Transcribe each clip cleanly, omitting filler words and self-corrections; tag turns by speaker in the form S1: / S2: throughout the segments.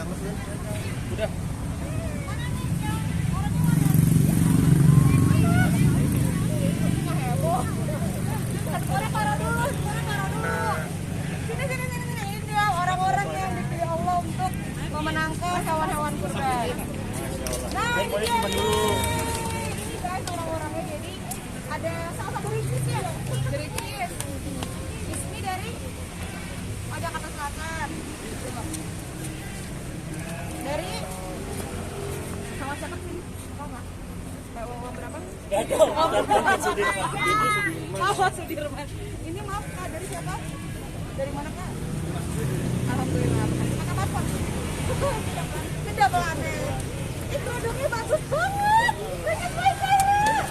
S1: Udah.
S2: Orang-orang yang dipilih Allah untuk memenangkan hewan-hewan kurban. Nah, ini dia ini guys orang-orangnya. Jadi ada salah satu ricis ya, dari ricis. Ismi dari Jakarta Selatan. Dari sama siapa sih? Tahu nggak? PWW berapa? Oh, Sudirman. Ini maaf Kak, dari siapa? Dari mana Kak? Alhamdulillah. Pakai paspor. Tidak boleh. Ini produknya bagus banget. Banyak banget.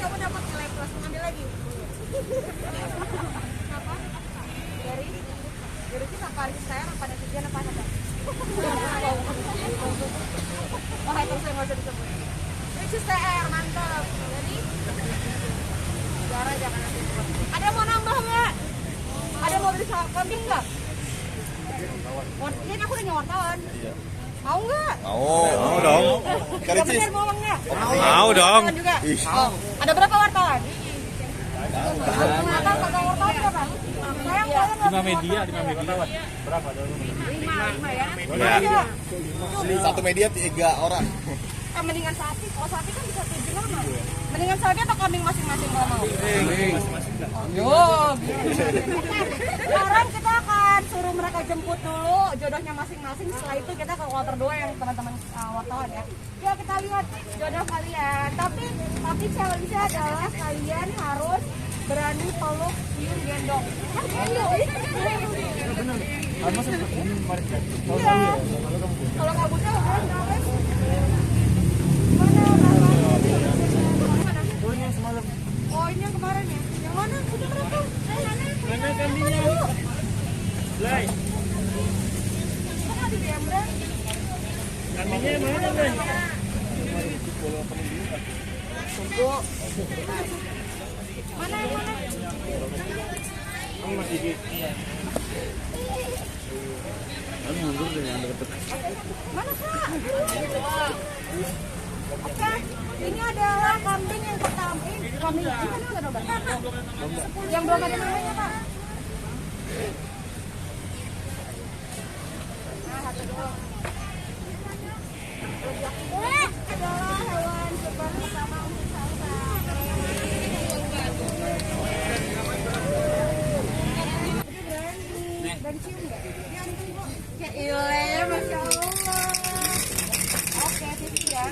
S2: Kamu dapat nilai plus, ambil lagi. Apa? Dari kita kali saya apa netizen apa ada? Oh, itu saya nggak usah disebut. Ricis TR, mantap. Jadi jangan nanti. Ada mau nambah nggak? Ada mau beli kambing nggak? Ini aku udah wartawan. Mau nggak?
S3: Mau dong.
S2: Bener mau nggak?
S3: Mau dong.
S2: Juga. Oh, ada berapa wartawan? Apa wartawan berapa?
S1: Lima media. Berapa?
S2: Lima ya?
S3: Ya. Satu media 3 orang.
S2: Mendingan sapi, kalau sapi kan bisa 7 lama. Mendingan sapi atau kambing masing-masing kalau mau? Yo, sekarang kita akan suruh mereka jemput dulu jodohnya masing-masing. Setelah itu kita ke kloter 2 yang teman-teman wartawan ya. Yuk kita lihat jodoh kalian. Tapi challenge-nya adalah kalian harus berani peluk, cium, gendong. Gendong. Iya. Kalau kabutnya gendong. Oh ini yang kemarin ya? Yang mana? Udah berapa?
S1: Mana kambingnya? Lai.
S2: Mana di Diamond?
S1: Kambingnya mana, Lai?
S2: Mana yang mana?
S1: Kamu masih di. Iya. Kamu mundur deh yang deket.
S2: Mana Kak? Oke, ini adalah kambing yang pertama. Kambing gimana nggak domba? Yang belum ada namanya Pak. Nah, satu dulu. Adalah hewan kurban pertama untuk Salsa. Dan cium nggak? Diantum kok. Ya ilah, masya Allah. Oke, sisi ya.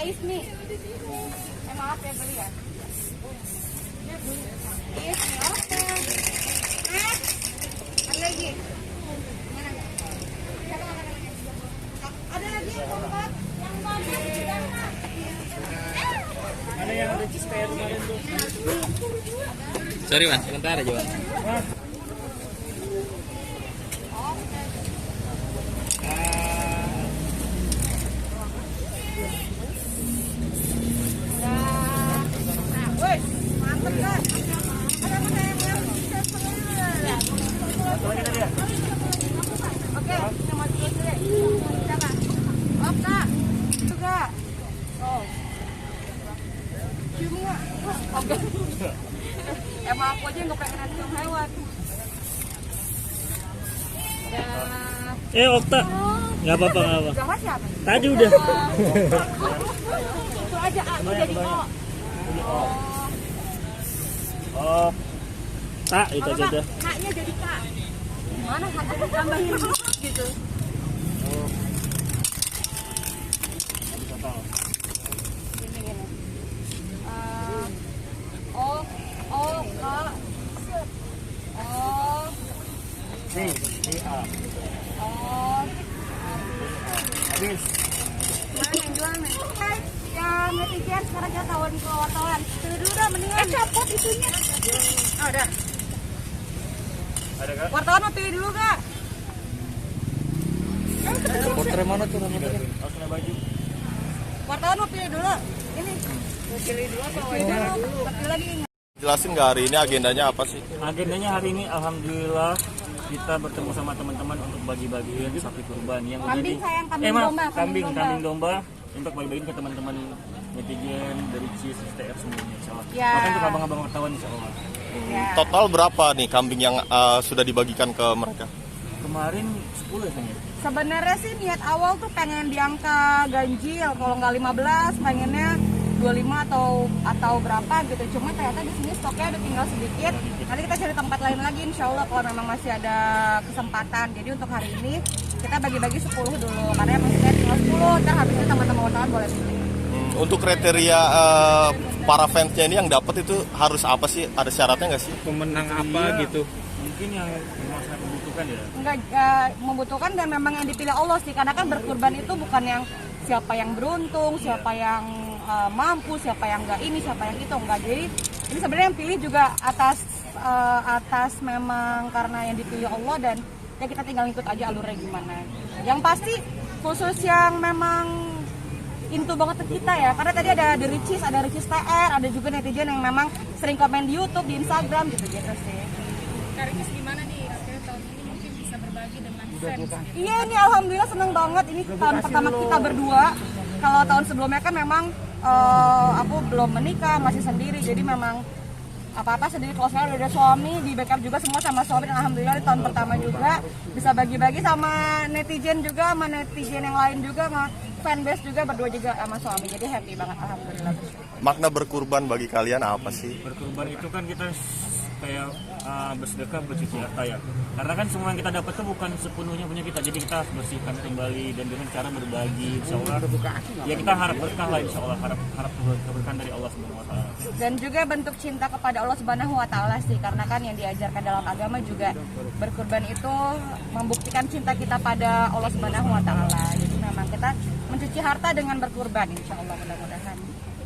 S2: Ismi. Maaf ya beli ya. Ismi, oke. Ada lagi? Mana? Ada lagi yang keempat? Yang keempat?
S1: Ada yang ricis kayak kemarin tuh.
S3: Sorry mas, sebentar aja mas.
S2: Emang aku aja nggak pengen cium hewan.
S1: Okta. Nggak apa-apa.
S2: Jangan siapa?
S1: Tadi udah.
S2: Itu aja aku jadi O.
S1: Oh. Tak itu aja.
S2: Haknya jadi K. Gimana haknya ditambahin gitu? Gini. O K O
S1: A. Habis.
S2: Mana yang jual nih? Yang netizen sekarang kita tahu di wartawan. Dulu dah mendingan copot itunya. Oh, udah.
S1: Ada kak?
S2: Wartawan mau pilih dulu kak?
S1: Porter mana tuh namanya? Harus kena baju.
S2: Wartawan mau pilih dulu. Ini. Mau pilih dulu apa? Pilih dulu. Pilih lagi.
S3: Jelasin nggak hari ini agendanya apa sih?
S1: Agendanya hari ini alhamdulillah kita bertemu sama teman-teman untuk bagi-bagiin sapi kurban yang
S2: Kambing, sayang, kambing
S1: maaf,
S2: domba, kambing
S1: kambing domba untuk bagi-bagiin ke teman-teman netizen dari Cheese STR semuanya insyaallah.
S2: Ya.
S1: Bahkan untuk abang-abang wartawan insyaallah.
S2: Ya.
S3: Total berapa nih kambing yang sudah dibagikan ke mereka?
S1: Kemarin 10 ya kayaknya.
S2: Sebenarnya sih niat awal tuh pengen di angka ganjil, kalau nggak 15 pengennya 25 atau berapa gitu. Cuma ternyata di sini stoknya udah tinggal sedikit. Nanti kita cari tempat lain lagi insya Allah kalau memang masih ada kesempatan. Jadi untuk hari ini kita bagi-bagi 10 dulu karena emang kita tinggal 10. Ntar habis itu teman-teman wartawan boleh pilih.
S3: Untuk kriteria para fansnya ini yang dapat itu harus apa sih? Ada syaratnya nggak sih?
S4: Pemenang apa gitu?
S1: Mungkin yang memang sangat membutuhkan ya.
S2: Enggak membutuhkan dan memang yang dipilih Allah sih. Karena kan berkurban itu bukan yang siapa yang beruntung, siapa yang mampu, siapa yang enggak ini, siapa yang itu, enggak. Jadi ini sebenarnya yang pilih juga atas memang karena yang dipilih Allah dan ya kita tinggal ikut aja alurnya gimana. Yang pasti khusus yang memang into banget ke kita ya, karena tadi ada Ricis, ada Ricis TR, ada juga netizen yang memang sering komen di YouTube, di Instagram gitu-gitu sih.
S5: Ricis gimana nih akhirnya tahun ini mungkin bisa berbagi dengan fans?
S2: Iya, ini alhamdulillah seneng banget. Ini tahun pertama kita berdua. Kalau tahun sebelumnya kan memang aku belum menikah, masih sendiri. Jadi memang apa-apa sendiri. Kalau saya udah ada suami, di backup juga semua sama suami. Dan alhamdulillah di tahun pertama juga bisa bagi-bagi sama netizen juga, sama netizen yang lain juga, sama fanbase juga, berdua juga sama suami. Jadi happy banget alhamdulillah.
S3: Makna berkurban bagi kalian apa sih?
S1: Berkurban itu kan kita kayak bersedekah, bercuci harta ya. Karena kan semua yang kita dapat itu bukan sepenuhnya punya kita. Jadi kita harus bersihkan kembali dan dengan cara berbagi insyaallah. Ya kita harap berkah lah insyaallah, harap keberkahan dari Allah Subhanahu wa taala.
S2: Dan juga bentuk cinta kepada Allah Subhanahu wa taala sih, karena kan yang diajarkan dalam agama juga berkurban itu membuktikan cinta kita pada Allah Subhanahu wa taala. Jadi memang kita mencuci harta dengan berkurban insyaallah, mudah-mudahan.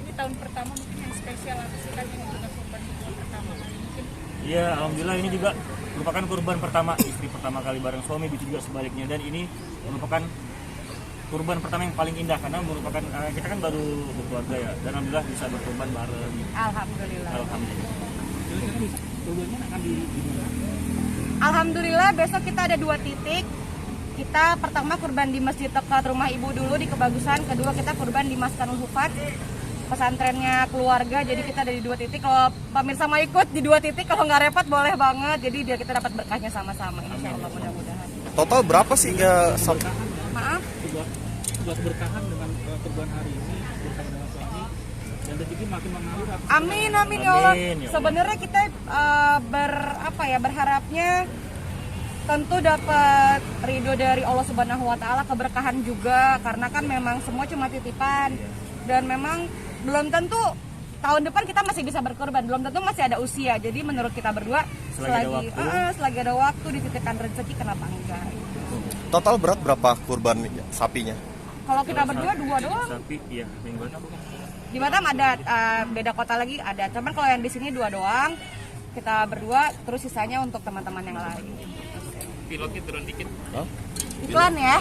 S5: Ini tahun pertama mungkin yang spesial apa sih kan yang juga kurban di tahun pertama mungkin?
S1: Iya, alhamdulillah ini juga merupakan kurban pertama istri pertama kali bareng suami, begitu juga sebaliknya, dan ini merupakan kurban pertama yang paling indah karena merupakan kita kan baru berkeluarga ya, dan alhamdulillah bisa berkurban bareng.
S2: Alhamdulillah.
S1: Kurbannya akan di mana?
S2: Alhamdulillah besok kita ada 2 titik. Kita pertama kurban di Masjid Dekat Rumah Ibu dulu di Kebagusan, kedua kita kurban di Maskanul Hufat, pesantrennya keluarga. Jadi kita ada di 2 titik. Kalau pemirsa mau ikut di 2 titik, kalau nggak repot boleh banget. Jadi biar kita dapat berkahnya sama-sama insyaallah, mudah-mudahan.
S3: Total berapa sih
S2: Maaf.
S4: Buat berkahan dengan kurban hari ini, berkahan dengan suami, dan rezeki makin mengalir.
S2: Amin amin ya Allah.
S1: Amin, ya Allah.
S2: Sebenarnya kita berharapnya tentu dapat ridho dari Allah Subhanahu wa taala, keberkahan juga karena kan memang semua cuma titipan dan memang belum tentu tahun depan kita masih bisa berkorban, belum tentu masih ada usia. Jadi menurut kita berdua selagi ada waktu dititipkan rezeki, kenapa enggak?
S3: Total berat berapa kurban sapinya?
S2: Kalau kita berdua 2 doang.
S1: Sapi, iya, minggu
S2: Di Batam ada beda kota lagi ada, cuman kalau yang di sini 2 doang. Kita berdua, terus sisanya untuk teman-teman yang lain.
S4: Pilotnya turun dikit.
S3: Hah?
S2: Iklan ya?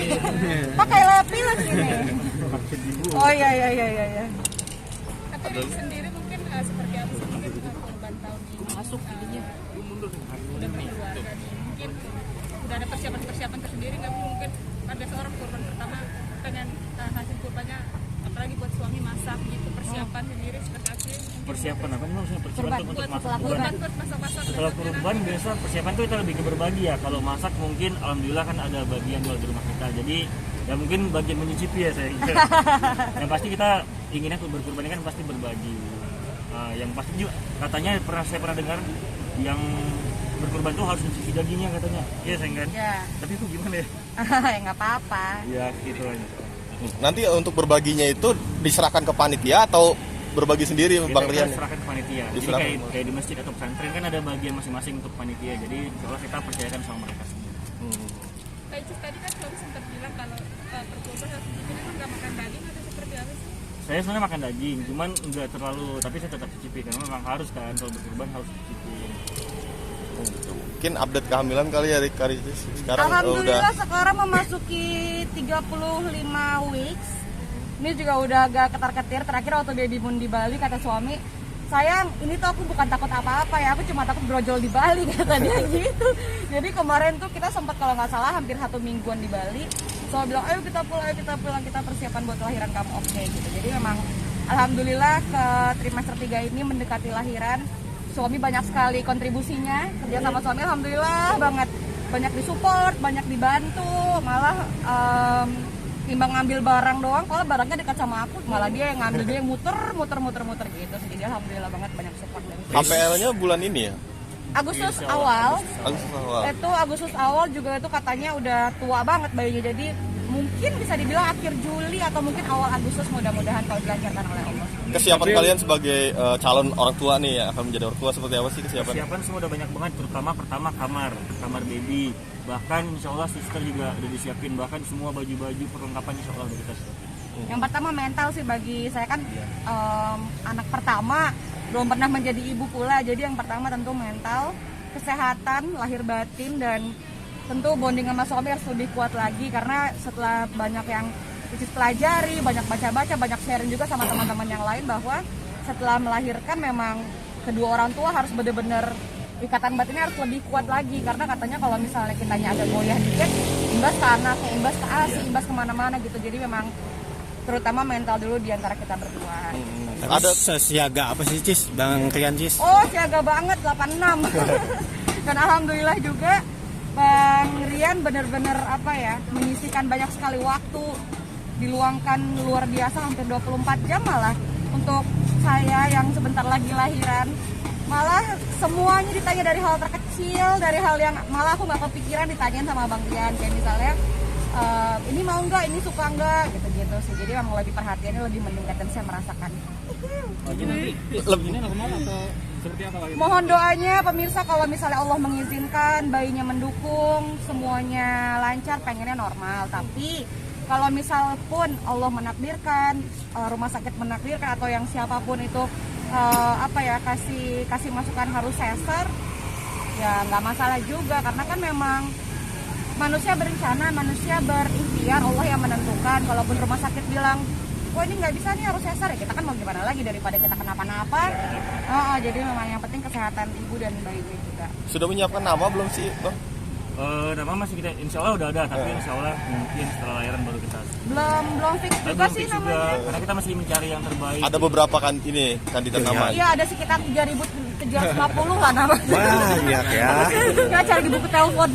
S2: Pakai pilot ini. Oh iya.
S5: Atau ini sendiri mungkin seperti apa sih mungkin kurban tahun ini? Masuk ininya. Udah berkeluarga nih. Mungkin udah ada persiapan tersendiri nggak mungkin pada seorang kurban pertama pengen hasil kurbannya apalagi buat suami masak gitu, persiapan sendiri seperti apa sih?
S1: persiapan apa nih maksudnya persiapan untuk masak
S2: setelah
S1: kurban?
S2: kurban.
S5: Masak-masak
S1: Setelah kurban biasa persiapan tuh kita lebih ke berbagi ya. Kalau masak mungkin alhamdulillah kan ada bagian jual di rumah kita. Jadi ya mungkin bagian menyicipi ya saya. Yang pasti kita inginnya berkurban ini kan pasti berbagi. Yang pasti juga katanya saya pernah dengar yang berkurban tuh harus mencicipi dagingnya katanya. Iya sayang kan?
S2: Ya.
S1: Tapi itu gimana ya?
S2: Ya nggak apa-apa.
S1: Ya gitu aja.
S3: Nanti untuk berbaginya itu diserahkan ke panitia atau berbagi sendiri Bang
S1: Kita
S3: Rian?
S1: serahkan ke panitia. Jadi kayak di masjid atau pesantren kan ada bagian masing-masing untuk panitia. Jadi kalau kita percayakan sama mereka sendiri.
S5: Kayak Cis tadi kan suami sempat bilang kalau berkurban harus dicicipin nggak makan daging atau seperti apa sih?
S1: Saya sebenarnya makan daging, cuman nggak terlalu, tapi saya tetap cicipi karena memang harus kan kalau berkurban harus cicipi.
S3: Mungkin update kehamilan kali ya Ricis. Sekarang
S2: Alhamdulillah sekarang memasuki 35 weeks. Ini juga udah agak ketar-ketir. Terakhir waktu baby moon di Bali kata suami sayang ini tuh aku bukan takut apa-apa ya, aku cuma takut brojol di Bali kata dia gitu. Jadi kemarin tuh kita sempat kalau nggak salah hampir 1 mingguan di Bali. So bilang ayo kita pulang, kita persiapan buat lahiran kamu, oke gitu. Jadi memang alhamdulillah ke trimester 3 ini mendekati lahiran. Suami banyak sekali kontribusinya, kerja sama suami alhamdulillah banget, banyak disupport, banyak dibantu, malah timbang ngambil barang doang, kalau barangnya dekat sama aku, malah dia yang ngambil, dia yang muter gitu. Jadi alhamdulillah banget banyak support dari
S3: KPR-nya bulan ini ya?
S2: Agustus awal.
S3: Agustus awal.
S2: Agustus awal juga itu katanya udah tua banget bayinya, jadi mungkin bisa dibilang akhir Juli atau mungkin awal Agustus, mudah-mudahan kalau dilancarkan oleh Allah.
S3: Kesiapan kalian sebagai calon orang tua nih ya, akan menjadi orang tua seperti apa sih kesiapan?
S1: Kesiapan semua udah banyak banget, terutama pertama kamar baby. Bahkan insya Allah sister juga udah disiapin, bahkan semua baju-baju perlengkapan insya Allah udah kita siapin.
S2: Yang pertama mental sih, bagi saya kan anak pertama, belum pernah menjadi ibu pula, jadi yang pertama tentu mental, kesehatan, lahir batin, dan tentu bonding sama suami harus lebih kuat lagi, karena setelah banyak yang pelajari, banyak baca-baca, banyak sharing juga sama teman-teman yang lain bahwa setelah melahirkan memang kedua orang tua harus benar-benar ikatan batinnya harus lebih kuat lagi, karena katanya kalau misalnya kitanya agak goyah dikit, imbas ke anaknya, imbas ke ASI, imbas kemana-mana gitu. Jadi memang terutama mental dulu di antara kita berdua.
S6: Ada sesiaga apa sih Cis, Bang Rian Cis?
S2: Oh siaga banget 86. Dan alhamdulillah juga Bang Rian benar-benar apa ya, menyisihkan banyak sekali waktu, diluangkan luar biasa hampir 24 jam malah untuk saya yang sebentar lagi lahiran. Malah semuanya ditanya dari hal terkecil, dari hal yang malah aku nggak kepikiran ditanyain sama Bang Rian, kayak misalnya ini mau nggak, ini suka nggak, gitu-gitu sih. Jadi memang lebih perhatiannya lebih meningkat dan saya merasakan.
S4: Ini normal atau seperti apa lagi?
S2: Mohon doanya pemirsa, kalau misalnya Allah mengizinkan, bayinya mendukung, semuanya lancar, pengennya normal. Tapi kalau misal pun Allah menakdirkan, rumah sakit menakdirkan atau yang siapapun itu kasih masukan harus sesar, ya nggak masalah juga, karena kan memang manusia berencana, manusia berikhtiar, Allah yang menentukan. Kalaupun rumah sakit bilang, wah ini nggak bisa nih harus sesar, ya kita kan mau gimana lagi daripada kita kenapa-napa. Jadi memang yang penting kesehatan ibu dan bayinya juga.
S3: Sudah menyiapkan nama belum sih, Bang?
S1: Nama masih kita, insya Allah udah ada, tapi insya Allah mungkin setelah lahiran baru kita.
S2: Belum fix juga sih namanya.
S1: Karena kita masih mencari yang terbaik.
S3: Ada beberapa kan ini kandidat nama.
S2: Iya, ada sekitar 3.750 lah nama.
S6: Banyak ya.
S2: Nggak cari di buku telepon.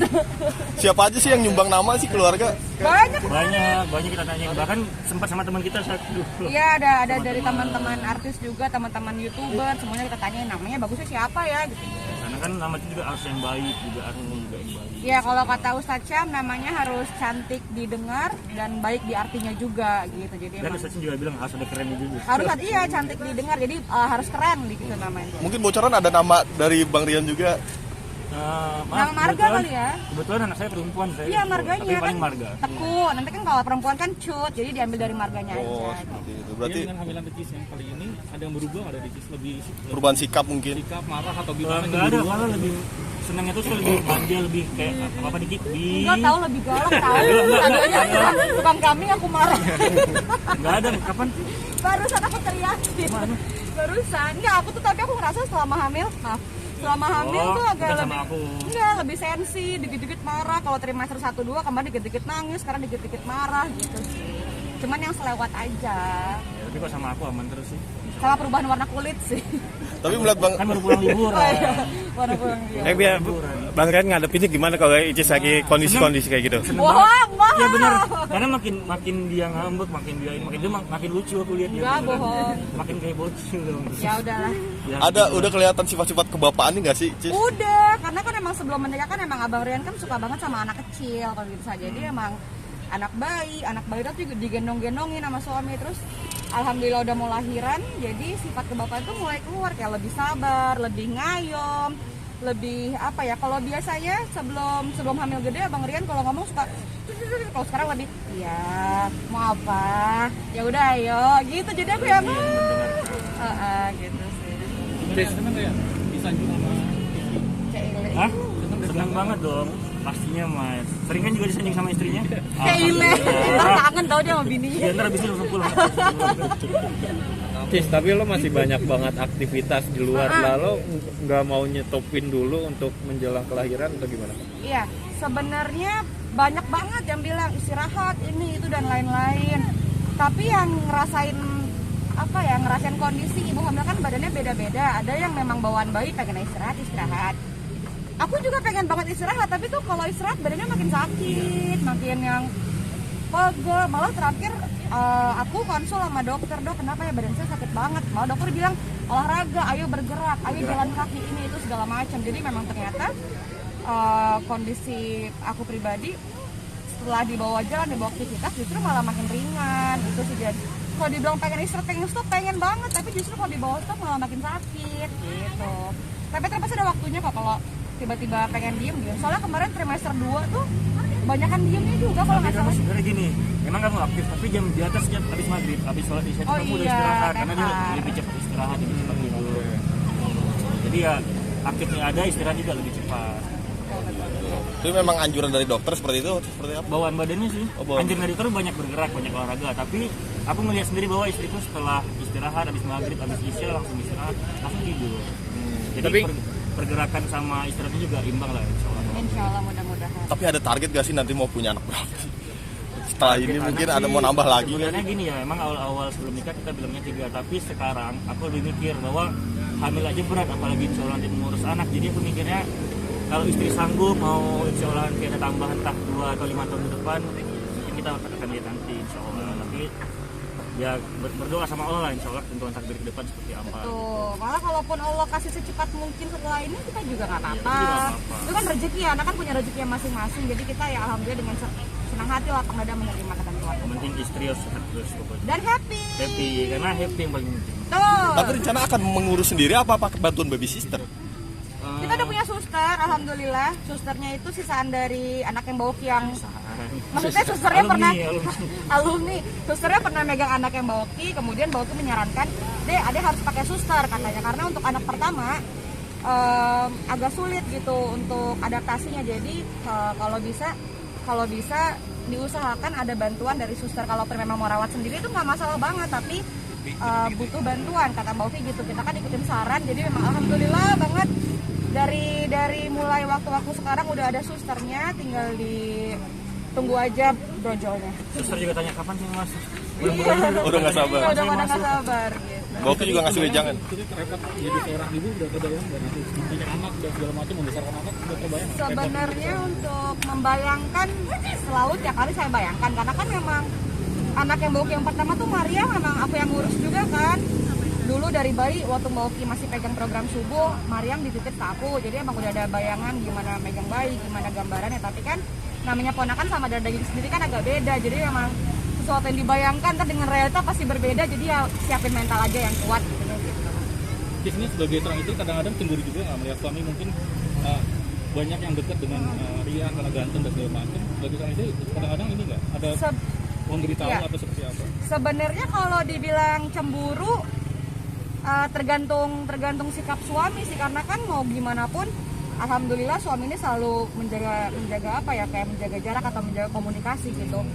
S3: Siapa aja sih yang nyumbang nama sih keluarga?
S2: Banyak
S1: kita tanya, bahkan sempat sama teman kita satu.
S2: Iya, ada dari teman-teman artis juga, teman-teman YouTuber, semuanya kita tanyain namanya bagusnya siapa ya gitu.
S1: Karena kan nama itu juga harus yang baik, juga harus yang baik.
S2: Ya kalau kata Ustadz Syam namanya harus cantik didengar dan baik di artinya juga gitu. Jadi
S1: Dan Ustadz Syam juga bilang harus ada keren juga.
S2: Harus ada, iya, cantik didengar, jadi harus keren gitu namanya.
S3: Mungkin bocoran ada nama dari Bang Rian juga.
S2: Nama marga kali ya?
S1: Kebetulan anak saya perempuan, saya.
S2: Iya, marganya
S1: tapi paling
S2: kan
S1: marga.
S2: Teku. Nanti kan kalau perempuan kan cut, jadi diambil dari marganya
S3: Oh,
S2: aja.
S3: seperti itu.
S4: Berarti
S3: Berarti
S4: dengan hamilan Cis yang kali ini ada yang berubah nggak dari Cis, lebih
S3: perubahan sikap mungkin.
S4: sikap marah atau gimana?
S1: Enggak ada, malah lebih senangnya tuh saya lebih manja, lebih kayak apa dikit.
S2: Enggak tahu, lebih galak tahu. Tadinya tukang kambing aku marah.
S1: Enggak ada, kapan?
S2: Barusan aku teriakin. Barusan. Enggak, tapi aku ngerasa selama hamil, selama hamil tuh agak
S1: bukan
S2: lebih
S1: sama aku.
S2: enggak, lebih sensi, dikit-dikit marah. Kalau trimester 1-2 kemarin dikit-dikit nangis, sekarang dikit-dikit marah gitu sih. Cuman yang selewat aja.
S1: Ya, tapi kok sama aku aman terus sih.
S2: Sama perubahan warna kulit sih.
S3: Tapi melihat Bang
S1: Kan baru pulang liburan.
S2: Oh iya, warna kulit.
S6: Biar Bang Rian ngadepinnya gimana kalau Icis lagi kondisi-kondisi kayak gitu?
S2: Bohong.
S1: Iya benar. Karena makin dia ngambek, makin dia makin lucu aku lihat dia.
S2: Enggak, bohong.
S1: Makin kayak bocil dong.
S2: Ya udahlah.
S1: Ya,
S3: udah kelihatan sifat-sifat kebapaan nih nggak sih, Cis?
S2: Udah, karena kan emang sebelum menikah kan emang Abang Rian kan suka banget sama anak kecil kalau gitu saja. Jadi emang anak bayi itu juga digendong-gendongin sama suami. Terus alhamdulillah udah mau lahiran, jadi sifat kebapaan itu mulai keluar, kayak lebih sabar, lebih ngayom, lebih apa ya, kalau biasanya sebelum hamil gede Abang Rian kalau ngomong suka, kalau sekarang lebih ya mau apa, ya udah ayo gitu. Jadi aku yang gitu sih.
S4: Seneng nggak ya disanjung sama
S2: Cile.
S1: Hah? Senang banget dong. Pastinya Mas. Sering kan juga disanjung sama istrinya?
S2: Cile. Ntar kangen tau dia sama bininya.
S1: Ya ntar abis itu langsung pulang.
S6: Cis, tapi lo masih banyak banget aktivitas di luar. Lalu nggak mau nyetopin dulu untuk menjelang kelahiran atau gimana?
S2: Iya, sebenarnya banyak banget yang bilang istirahat ini itu dan lain-lain. Tapi yang ngerasain ngerasain kondisi ibu hamil kan badannya beda-beda. Ada yang memang bawaan bayi pengen istirahat. Aku juga pengen banget istirahat, tapi tuh kalau istirahat badannya makin sakit, makin yang pegel. Malah terakhir aku konsul sama dokter, dok kenapa ya badan saya sakit banget. Malah dokter bilang olahraga, ayo bergerak, ayo jalan kaki ini itu segala macam. Jadi memang ternyata kondisi aku pribadi setelah dibawa jalan, dibawa aktivitas justru malah makin ringan gitu sih. Jadi kalau dibilang pengen istirahat, pengen stop, pengen banget, tapi justru kalau dibawa stop malah makin sakit gitu. Tapi terus ada waktunya kok kalau tiba-tiba pengen diem. Soalnya kemarin trimester 2 tuh banyakan diemnya juga kalau nggak salah.
S1: Sebenarnya gini, memang kamu aktif, tapi jam di atas jam habis maghrib, habis sholat isya kamu udah istirahat, karena dia lebih cepat istirahat, lebih cepat tidur. Jadi ya aktifnya ada, istirahat juga lebih cepat.
S3: Itu memang anjuran dari dokter seperti itu, seperti apa?
S1: Bawaan badannya sih. Anjuran dari dokter banyak bergerak, banyak olahraga, tapi aku melihat sendiri bahwa istriku setelah istirahat, habis maghrib, habis isya langsung istirahat, langsung tidur. Jadi
S6: Tapi
S1: pergerakan sama istirahatnya juga imbang lah, insya Allah.
S2: Insya Allah mudah-mudahan.
S3: Tapi ada target gak sih nanti mau punya anak berapa sih? Setelah ini mungkin ada mau nambah lagi kan?
S1: Sebenarnya gini ya, emang awal-awal sebelum nikah kita bilangnya 3, tapi sekarang aku lebih mikir bahwa hamil aja berat, apalagi insya Allah nanti mengurus anak. Jadi aku mikirnya kalau istri sanggup mau insya Allah nanti ada tambahan entah 2 atau 5 tahun ke depan, mungkin kita akan lihat nanti insya Allah. Tapi ya berdoa sama Allah lah, insya Allah tentuan takdir ke depan seperti apa.
S2: Tuh, malah kalaupun Allah kasih secepat mungkin setelah ini kita juga nggak apa-apa.
S1: Iya, nggak apa-apa.
S2: Itu kan rezeki ya, anak kan punya rezeki yang masing-masing. Jadi kita ya alhamdulillah dengan senang hati lah penggada menerima ketentuan.
S1: Yang penting istri harus sehat terus pokoknya.
S2: Dan happy.
S1: Happy, karena happy yang paling penting.
S2: Tuh.
S3: Tapi rencana akan mengurus sendiri apa pakai bantuan baby sister?
S2: Kita udah punya suster, alhamdulillah. Susternya itu sisaan dari anak yang bawaki yang maksudnya susternya pernah alumni. Susternya pernah megang anak yang bawaki, kemudian bawaki menyarankan, "Dek, Ade harus pakai suster," katanya, karena untuk anak pertama agak sulit gitu untuk adaptasinya. Jadi kalau bisa diusahakan ada bantuan dari suster. Kalau memang mau rawat sendiri itu nggak masalah banget, tapi butuh bantuan kata Bauki gitu. Kita kan ikutin saran, jadi memang alhamdulillah banget dari mulai waktu sekarang udah ada susternya, tinggal ditunggu aja brojolnya.
S1: Suster juga tanya kapan sih mas?
S3: Udah nggak sabar.
S2: Udah pada nggak sabar gitu.
S3: Bauki juga ngasih wejangan.
S4: Jadi repot jadi seorang ibu udah kebayang dari itu punya anak dan segala macam, membesarkan anak udah kebayang.
S2: Sebenarnya untuk membayangkan selalu tiap hari saya bayangkan, karena kan memang anak yang Bauki yang pertama tuh Maria memang aku yang ngurus juga kan. Dulu dari bayi waktu Bauki masih pegang program subuh, Mariam dititip ke aku. Jadi emang udah ada bayangan gimana megang bayi, gimana gambarannya. Tapi kan namanya ponakan sama darah daging sendiri kan agak beda. Jadi emang sesuatu yang dibayangkan kan dengan realita pasti berbeda. Jadi ya siapin mental aja yang kuat gitu.
S4: Di sini sebagai seorang istri kadang-kadang cemburu juga nggak melihat suami mungkin banyak yang dekat dengan Ria karena ganteng dan segala macam. Sebagai seorang istri kadang-kadang ini nggak ada memberitahu
S2: ya.
S4: atau seperti apa?
S2: Sebenarnya kalau dibilang cemburu tergantung sikap suami sih, karena kan mau gimana pun alhamdulillah suami ini selalu menjaga apa ya, kayak menjaga jarak atau menjaga komunikasi gitu.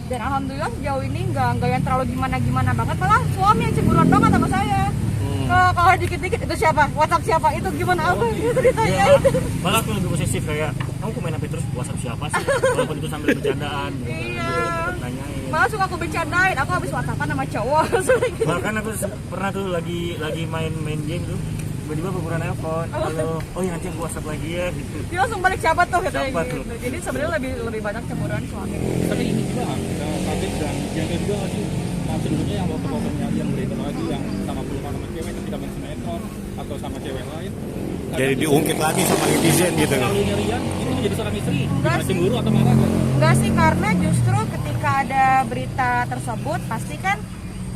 S2: Dan alhamdulillah sejauh ini nggak yang terlalu gimana banget, malah suami yang cemburuan banget sama saya. Kalau dikit-dikit itu siapa, WhatsApp siapa, itu gimana apa gitu ditanyain.
S1: Malah aku lebih posesif, kayak kamu kok main HP terus, WhatsApp siapa sih, walaupun itu sambil bercandaan gitu.
S2: Iya.
S1: Nanyain.
S2: Malah suka aku bercandain, aku habis WhatsAppan sama cowok.
S1: Bahkan aku pernah tuh lagi main game tuh, tiba-tiba pura nelpon, halo, oh ya nanti aku WhatsApp lagi ya gitu.
S2: Dia langsung balik siapa tuh katanya
S1: Siapa
S2: gitu.
S1: tuh?
S2: Jadi sebenarnya lebih banyak cemburuan suami.
S4: Tapi ini juga kita kaget dan yang kedua masih sebelumnya yang bapak-bapaknya yang beredar lagi yang sama pelukan sama cewek ketika main sinetron atau sama cewek lain.
S6: jadi diungkit lagi sama netizen gitu.
S4: Kalau Rian itu menjadi seorang istri,
S2: Enggak
S4: gimana
S2: sih.
S4: cemburu atau marah nggak?
S2: Enggak sih, karena justru ketika ada berita tersebut pasti kan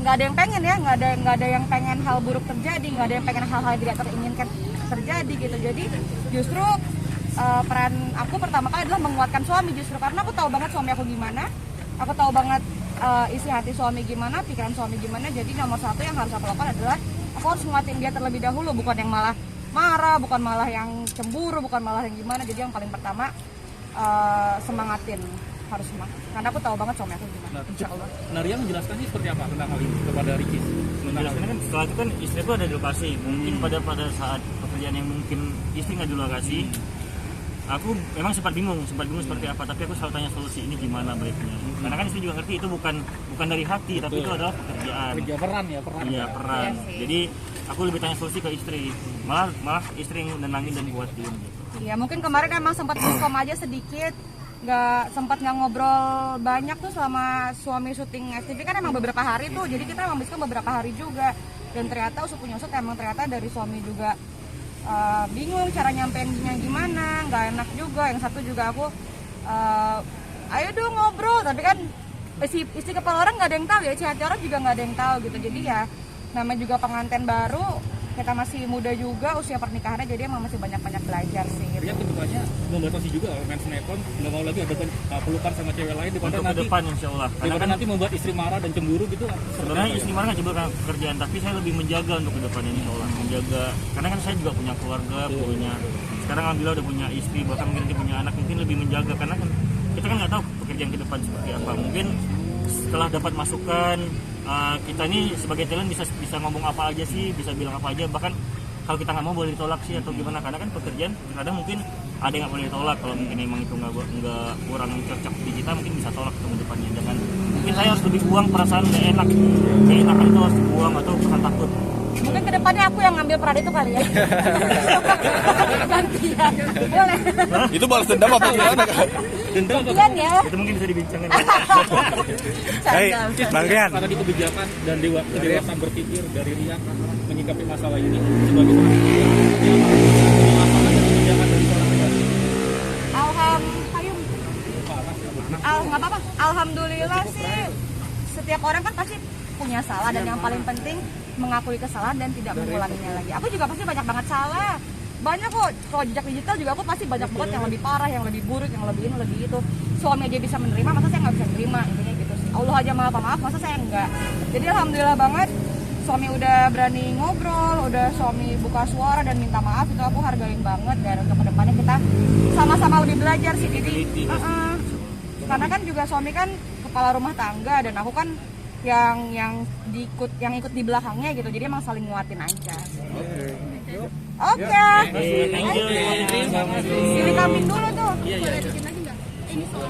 S2: nggak ada yang pengen ya, nggak ada yang pengen hal buruk terjadi, nggak ada yang pengen hal-hal yang tidak teringinkan terjadi gitu. Jadi justru peran aku pertama kali adalah menguatkan suami, justru karena aku tahu banget suami aku gimana, aku tahu banget isi hati suami gimana, pikiran suami gimana. Jadi nomor satu yang harus aku lakukan adalah aku harus nguatin dia terlebih dahulu, bukan yang malah marah, bukan malah yang cemburu, bukan malah yang gimana. Jadi yang paling pertama semangatin, harus semangat, karena aku tahu banget suami aku gimana. Insya Allah.
S4: Nah, Ria menjelaskannya seperti apa tentang hal ini kepada Ricis?
S1: menjelaskan kan setelah itu kan istri itu ada di lokasi. Mungkin pada saat pekerjaan yang mungkin istri nggak di lokasi, aku memang sempat bingung seperti apa. Tapi aku selalu tanya solusi ini gimana baiknya. Karena kan istri juga ngerti itu bukan dari hati, tapi itu adalah pekerjaan.
S4: peran.
S1: Iya peran. Jadi aku lebih tanya solusi ke istri. Malah istri yang nenangin dan kuatin. Gitu.
S2: Iya, mungkin kemarin emang sempat miskom aja sedikit, nggak ngobrol banyak tuh selama suami syuting FTV kan emang beberapa hari tuh, jadi kita emang miskom beberapa hari juga. Dan ternyata usut punya usut emang ternyata dari suami juga bingung cara nyampeinnya gimana, nggak enak juga. Yang satu juga aku ayo dong ngobrol, tapi kan isi kepala orang nggak ada yang tahu ya, hati orang juga nggak ada yang tahu gitu. Jadi ya namanya juga pengantin baru, kita masih muda juga usia pernikahannya, jadi emang masih banyak belajar sih gitu.
S4: Dia kedepannya membatasi juga main sinetron, nggak mau lagi ada pelukan sama cewek lain daripada
S1: Untuk
S4: nanti
S1: ke depan insya Allah. Karena
S4: daripada
S1: kan
S4: nanti membuat istri marah dan cemburu gitu.
S1: sebenarnya istri marah nggak coba karena pekerjaan, tapi saya lebih menjaga untuk ke depannya insya Allah. Menjaga, karena kan saya juga punya keluarga, sekarang alhamdulillah udah punya istri, bahkan mungkin nanti punya anak, mungkin lebih menjaga. Karena kan kita kan nggak tahu pekerjaan ke depan seperti apa. Mungkin setelah dapat masukan, kita ini sebagai talent bisa ngomong apa aja sih, bisa bilang apa aja. Bahkan kalau kita nggak mau boleh ditolak sih atau gimana, karena kan pekerjaan kadang mungkin ada yang nggak boleh ditolak. Kalau mungkin emang itu nggak kurang cocok di kita, mungkin bisa tolak ketemu depannya. Jangan mungkin saya harus lebih buang perasaan nggak enak, keenakan itu harus dibuang atau perasaan takut.
S2: Mungkin kedepannya aku yang ngambil peran itu kali ya. Gantian, boleh.
S3: Itu balas dendam apa gimana Kak?
S2: Gantian ya.
S1: Itu mungkin bisa dibincangkan.
S6: Hei, Bang Rian.
S4: Karena di kebijakan dan kedewasaan berpikir dari Rian menyikapi masalah ini sebagai seorang kebijakan dari seorang Rian.
S2: Nggak apa-apa. Alhamdulillah sih setiap orang kan pasti punya salah, dan yang paling penting mengakui kesalahan dan tidak mengulanginya lagi. Aku juga pasti banyak banget salah. Banyak kok, kalau jejak digital juga aku pasti banyak banget yang lebih parah, yang lebih buruk, yang lebih ini, lebih itu. Suami aja bisa menerima, masa saya nggak bisa menerima, intinya gitu sih. Allah aja maaf, masa saya enggak. Jadi alhamdulillah banget, suami udah berani ngobrol, udah suami buka suara dan minta maaf, itu aku hargain banget. Dan untuk kedepannya kita sama-sama lebih belajar sih. Jadi karena kan juga suami kan kepala rumah tangga, dan aku kan yang ikut di belakangnya gitu, jadi emang saling nguatin aja. Oke.
S1: Thank you.
S2: Pilih kambing dulu tuh.
S5: Boleh bikin lagi nggak? Ini soal